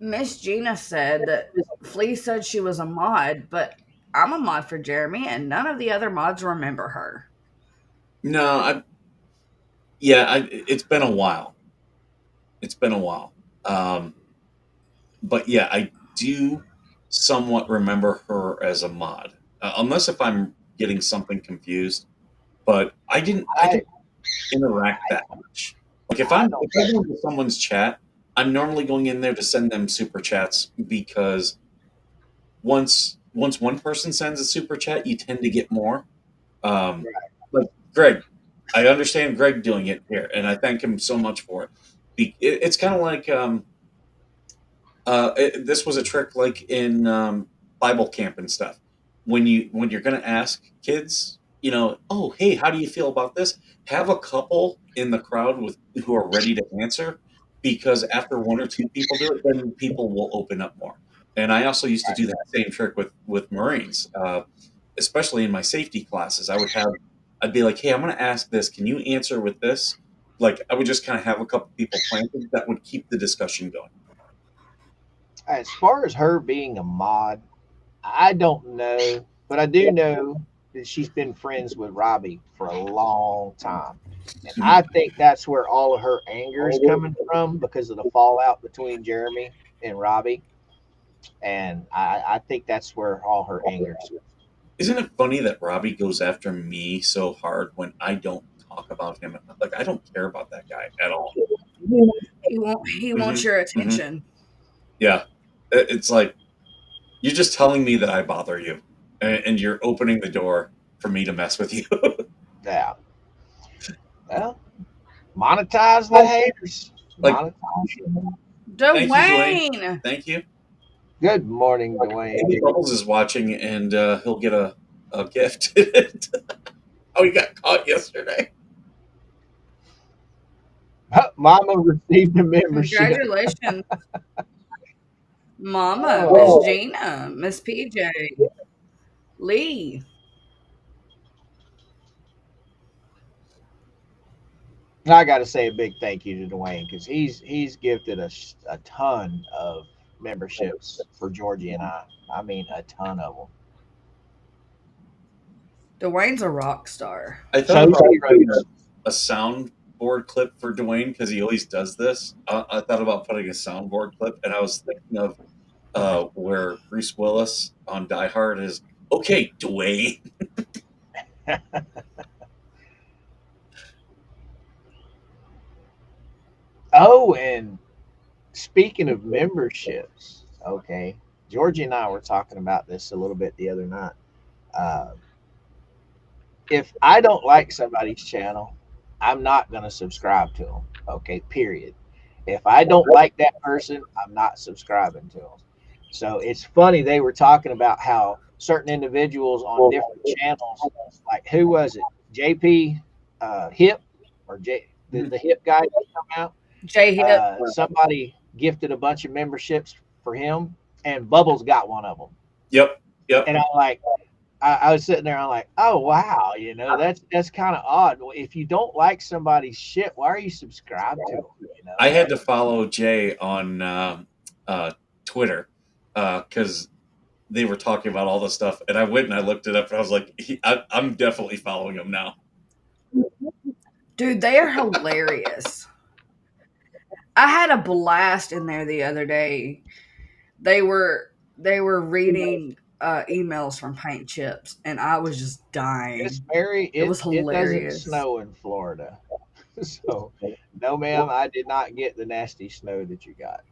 Miss Gina said that Flea said she was a mod, but I'm a mod for Jeremy, and none of the other mods remember her. No, it's been a while. But yeah, I do somewhat remember her as a mod, unless if I'm getting something confused. But I didn't interact that much. Like if I'm going to someone's chat, I'm normally going in there to send them super chats, because once one person sends a super chat, you tend to get more. Like Greg, I understand Greg doing it here, and I thank him so much for it. It's kind of like this was a trick like in Bible camp and stuff. When you're going to ask kids, oh, hey, how do you feel about this? Have a couple in the crowd who are ready to answer, because after one or two people do it, then people will open up more. And I also used to do that same trick with Marines, especially in my safety classes. I'd be like, hey, I'm going to ask this. Can you answer with this? Like, I would just kind of have a couple people planted that would keep the discussion going. As far as her being a mod, I don't know, but I do know that she's been friends with Robbie for a long time. And I think that's where all of her anger is coming from, because of the fallout between Jeremy and Robbie. And I think that's where all her anger is. Isn't it funny that Robbie goes after me so hard when I don't talk about him? Like, I don't care about that guy at all. He wants your attention. Yeah. It's like, you're just telling me that I bother you. and you're opening the door for me to mess with you. Yeah. Well, monetize the haters. Like, Monetize. thank you, Dwayne. Dwayne. Thank you. Good morning, Dwayne. Maybe Bubbles is watching, and he'll get a gift. Oh, he got caught yesterday. Mama received a membership. Congratulations, Mama, Oh. Miss Gina, Miss PJ, Lee. I got to say a big thank you to Dwayne because he's gifted us a ton of memberships for Georgie and I. I mean, a ton of them. Dwayne's a rock star. I thought about putting a soundboard clip for Dwayne because he always does this. I thought about putting a soundboard clip, and I was thinking of where Bruce Willis on Die Hard is, okay, Dwayne. Oh, and speaking of memberships, okay, Georgie and I were talking about this a little bit the other night. If I don't like somebody's channel, I'm not going to subscribe to them. Okay, period. If I don't like that person, I'm not subscribing to them. So it's funny, they were talking about how certain individuals on different channels, like who was it? JP Hip or the Hip guy that come out? Jay Hip. Somebody gifted a bunch of memberships for him, and Bubbles got one of them. Yep. And I'm like, I was sitting there, I'm like, oh wow, that's kind of odd. If you don't like somebody's shit, why are you subscribed to them? I had to follow Jay on Twitter because they were talking about all this stuff, and I went and I looked it up, and I was like, I'm definitely following him now. Dude, they are hilarious. I had a blast in there the other day. They were reading emails from Paint Chips, and I was just dying. It's Mary. It was hilarious. It doesn't snow in Florida, so no, ma'am, I did not get the nasty snow that you got.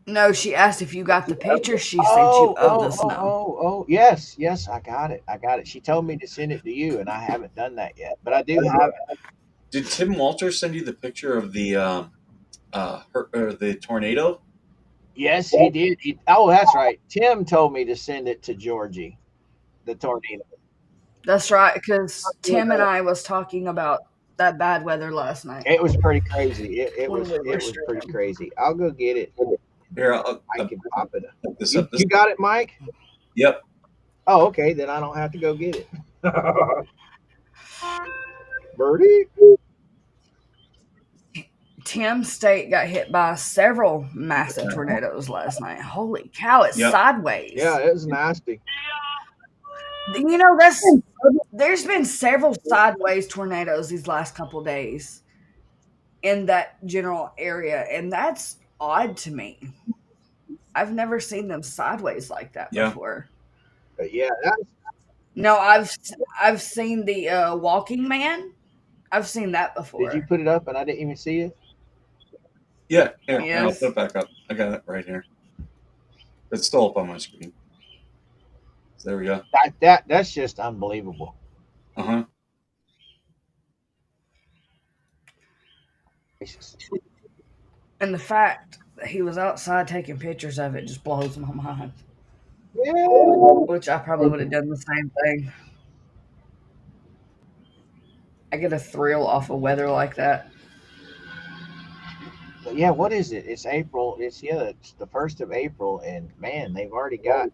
No, she asked if you got the picture she sent you of the snow. Oh, yes, I got it. She told me to send it to you, and I haven't done that yet, but I do have it. Did Tim Walters send you the picture of the the tornado? Yes, he did. That's right. Tim told me to send it to Georgie, the tornado. That's right, because Tim and I was talking about that bad weather last night. It was pretty crazy. It was pretty crazy. I'll go get it. Here, I can pop it. You got it, Mike? Yep. Oh, okay. Then I don't have to go get it. Birdie? Tim's state got hit by several massive tornadoes last night. Holy cow, it's sideways. Yeah, it was nasty. There's been several sideways tornadoes these last couple days in that general area, and that's odd to me. I've never seen them sideways like that before. But yeah, no, I've seen the Walking Man. I've seen that before. Did you put it up and I didn't even see it? Yeah, I'll put it back up. I got it right here. It's still up on my screen. So there we go. That's just unbelievable. Uh-huh. And the fact that he was outside taking pictures of it just blows my mind. Yeah. Which I probably would have done the same thing. I get a thrill off of weather like that. But yeah, what is it? It's April. It's the 1st of April, and man, they've already got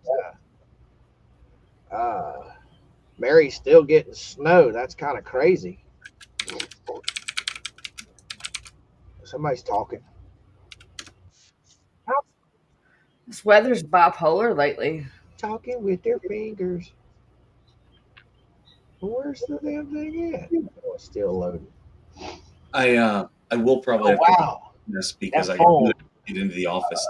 Mary's still getting snow. That's kind of crazy. Somebody's talking. This weather's bipolar lately. Talking with their fingers. Where's the damn thing at? Oh, it's still loaded. I will probably have to do this because I can get into the office.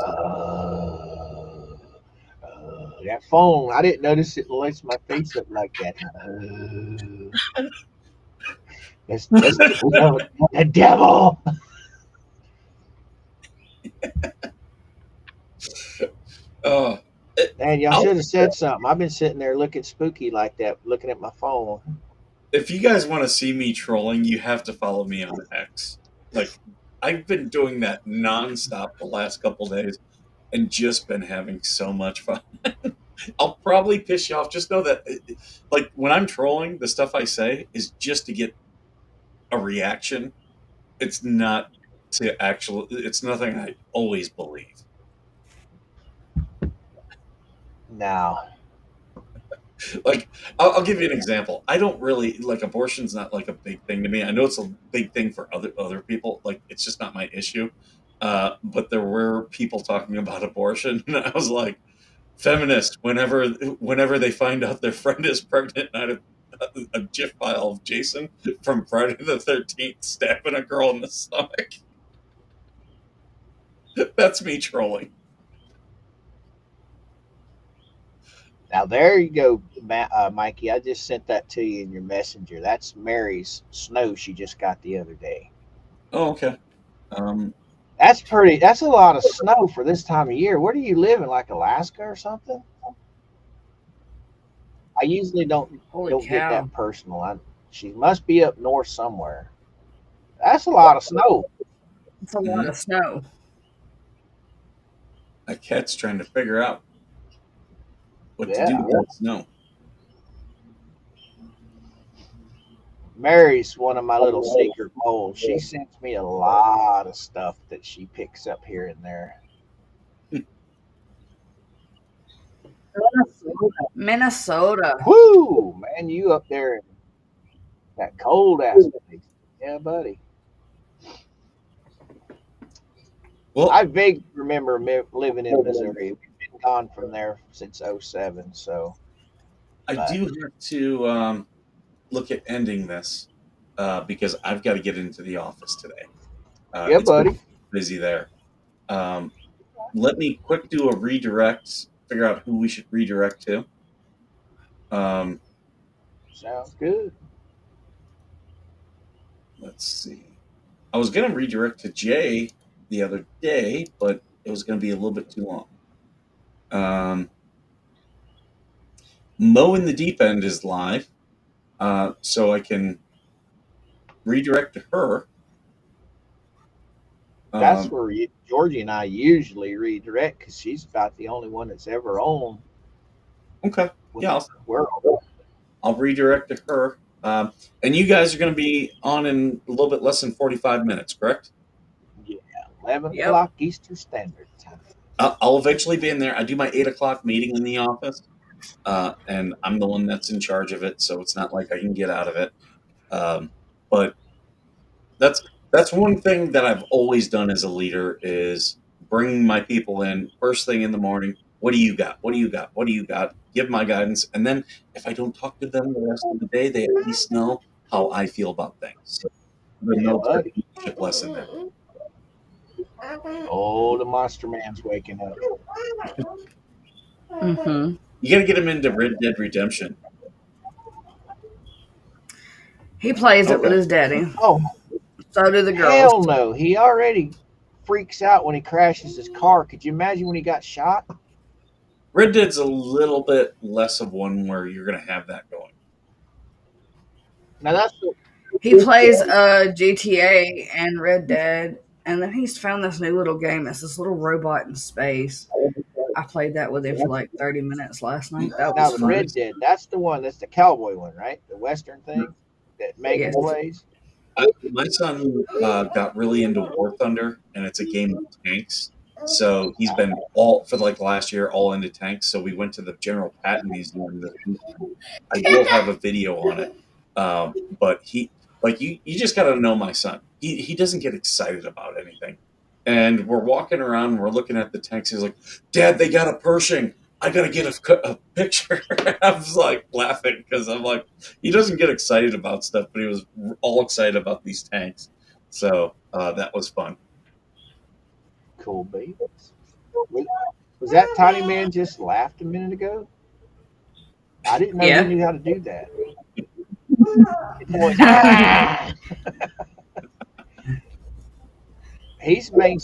That phone, I didn't notice it lights my face up like that. That's the devil. Man, y'all I'll, should have said something. I've been sitting there looking spooky like that, looking at my phone. if you guys want to see me trolling, you have to follow me on X. Like, I've been doing that nonstop the last couple days and just been having so much fun. I'll probably piss you off. Just know that, like, when I'm trolling, the stuff I say is just to get a reaction. It's not to actual. It's nothing I always believe. Now, Like, I'll give you an example. I don't really like abortion's not like a big thing to me. I know it's a big thing for other people. Like, it's just not my issue. But there were people talking about abortion, and I was like, feminists. Whenever they find out their friend is pregnant, and I had a GIF file of Jason from Friday the 13th stabbing a girl in the stomach. That's me trolling. now there you go, Mikey. I just sent that to you in your messenger. That's Mary's snow she just got the other day. Oh, okay. Um, That's pretty. That's a lot of snow for this time of year. Where do you live in, like Alaska or something? I usually Holy don't get cow. that personal. She must be up north somewhere. That's a lot of snow. It's a lot mhm. of snow. My cat's trying to figure out what to do Yeah. with that snow. Mary's one of my little secret moles. She sends me a lot of stuff that she picks up here and there. Minnesota. Whoo, man, you up there in that cold ass place. Yeah, buddy. Well, I vaguely remember living in Missouri. We've been gone from there since '07. So, I but do have to look at ending this because I've got to get into the office today. yeah, It's been buddy. busy there. Um, let me quick do a redirect, figure out who we should redirect to. Um, Sounds good. let's see. I was going to redirect to Jay the other day, but it was going to be a little bit too long. Mo in the Deep End is live, so I can redirect to her. That's Um, where Georgie and I usually redirect because she's about the only one that's ever on okay, with yeah, the world. I'll redirect to her. And you guys are going to be on in a little bit less than 45 minutes, correct? Yeah, 11 Yep. o'clock Eastern Standard Time. I'll eventually be in there. I do my 8 o'clock meeting in the office, and I'm the one that's in charge of it, so it's not like I can get out of it. But that's that's one thing that I've always done as a leader is bringing my people in first thing in the morning. What do you got? What do you got? What do you got? Give my guidance, and then if I don't talk to them the rest of the day, they at least know how I feel about things. So the Yeah, military buddy. leadership lesson there. Oh, the Monster Man's waking up. Mm-hmm. You got to get him into Red Dead Redemption. He plays it with Okay. his daddy. Oh, So do the girls. hell no. He already freaks out when he crashes his car. Could you imagine when he got shot? Red Dead's a little bit less of one where you're going to have that going. Now, that's the, He plays GTA and Red Dead, and then he's found this new little game. It's this little robot in space. I played that with him for like 30 minutes last night. That now was the fun. Red Dead. That's the one. That's the cowboy one, right? The Western thing that Megan Yes. plays. My son got really into War Thunder, and it's a game of tanks. So he's been all for like last year all into tanks. So we went to the General Patton Museum this weekend. I will have a video on it, but he like you just got to know my son. He doesn't get excited about anything, and we're walking around and we're looking at the tanks. He's like, "Dad, they got a Pershing. I gotta get a picture." I was like laughing because I'm like, he doesn't get excited about stuff, but he was all excited about these tanks. So that was fun. Cool beans. Was that tiny man just laughed a minute ago? I didn't know he Yeah. knew how to do that. Boy, ah! He's main.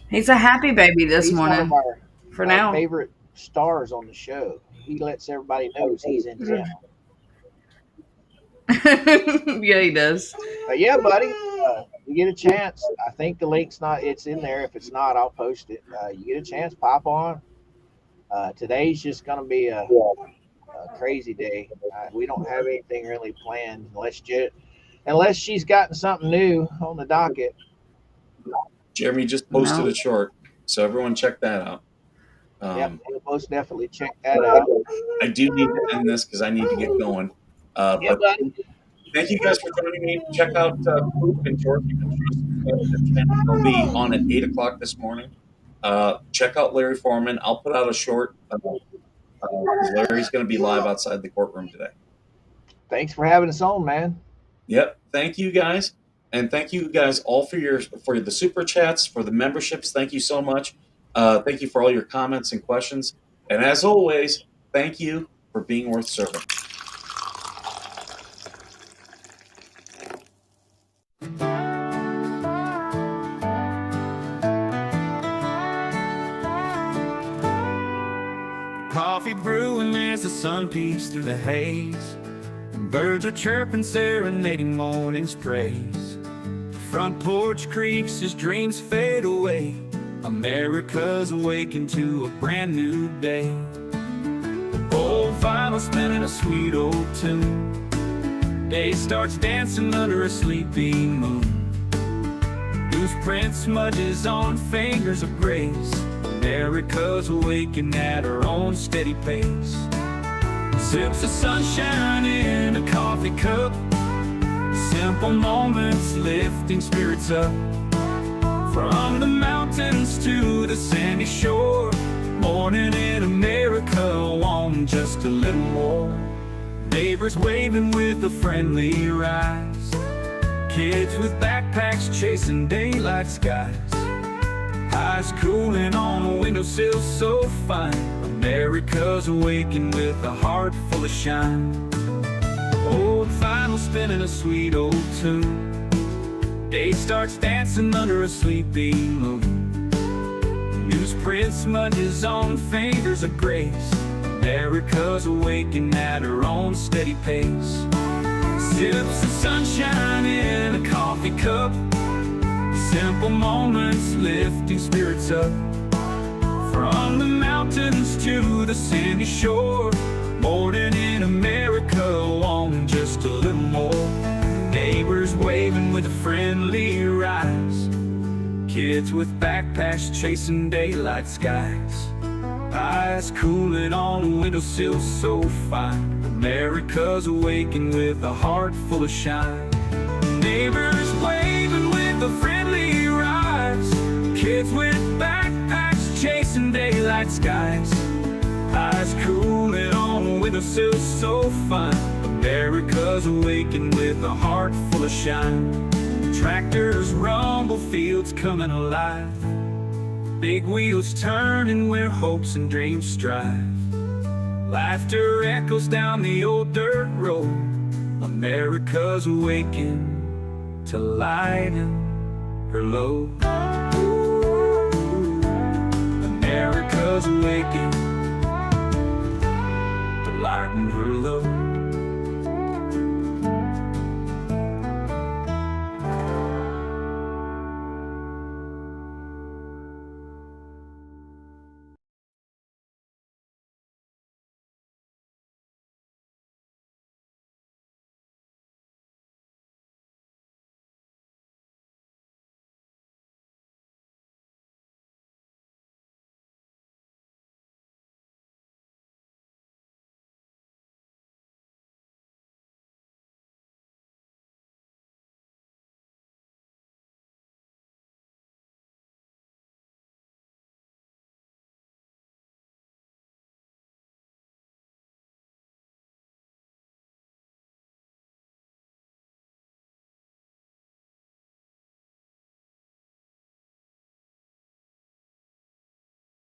He's a happy baby this He's one of morning. For our now. favorite stars on the show. He lets everybody knows he's in town. Yeah, he does. But yeah, buddy, you get a chance. I think the link's not. It's in there. If it's not, I'll post it. You get a chance, pop on. Today's just gonna be a crazy day. We don't have anything really planned unless she's gotten something new on the docket. Jeremy just posted No. a short, so everyone check that out. Yep, we'll most definitely check that out. I do need to end this because I need to get going. Yeah, But buddy. thank you guys for joining me. Check out Poop and George. You can trust the channel. They'll be on at 8 o'clock this morning. Check out Larry Foreman. I'll put out a short. Larry's going to be live outside the courtroom today. Thanks for having us on, man. Yep. Thank you guys. And thank you guys all for the super chats, for the memberships. Thank you so much. Thank you for all your comments and questions. And as always, thank you for being worth serving. Coffee brewing as the sun peeks through the haze. Birds are chirping, serenading morning's praise. Front porch creaks as dreams fade away. America's awakened to a brand new day. Old vinyl spinning a sweet old tune. Day starts dancing under a sleepy moon. Loose print smudges on fingers of grace. America's awakened at her own steady pace. Sips of sunshine in a coffee cup. Simple moments lifting spirits up. From the mountains to the sandy shore. Morning in America, want just a little more. Neighbors waving with a friendly rise. Kids with backpacks chasing daylight skies. Eyes cooling on a windowsill so fine. America's awakened with a heart full of shine. Old vinyl spinning a sweet old tune. Day starts dancing under a sleepy moon. Newsprint smudges on fingers of grace. America's awakened at her own steady pace. Sips of sunshine in a coffee cup. Simple moments lifting spirits up. From the mountains to the sandy shore. Morning in America, want just a little more. Neighbors waving with a friendly rise. Kids with backpacks chasing daylight skies. Eyes cooling on a windowsill so fine. America's awakened with a heart full of shine. Neighbors waving with a friendly rise. Kids with backpacks chasing daylight skies. Eyes cooling on a windowsill so fine. America's awakened with a heart full of shine. Tractors rumble, fields coming alive. Big wheels turning where hopes and dreams strive. Laughter echoes down the old dirt road. America's awakened to lighten her load. America's awakened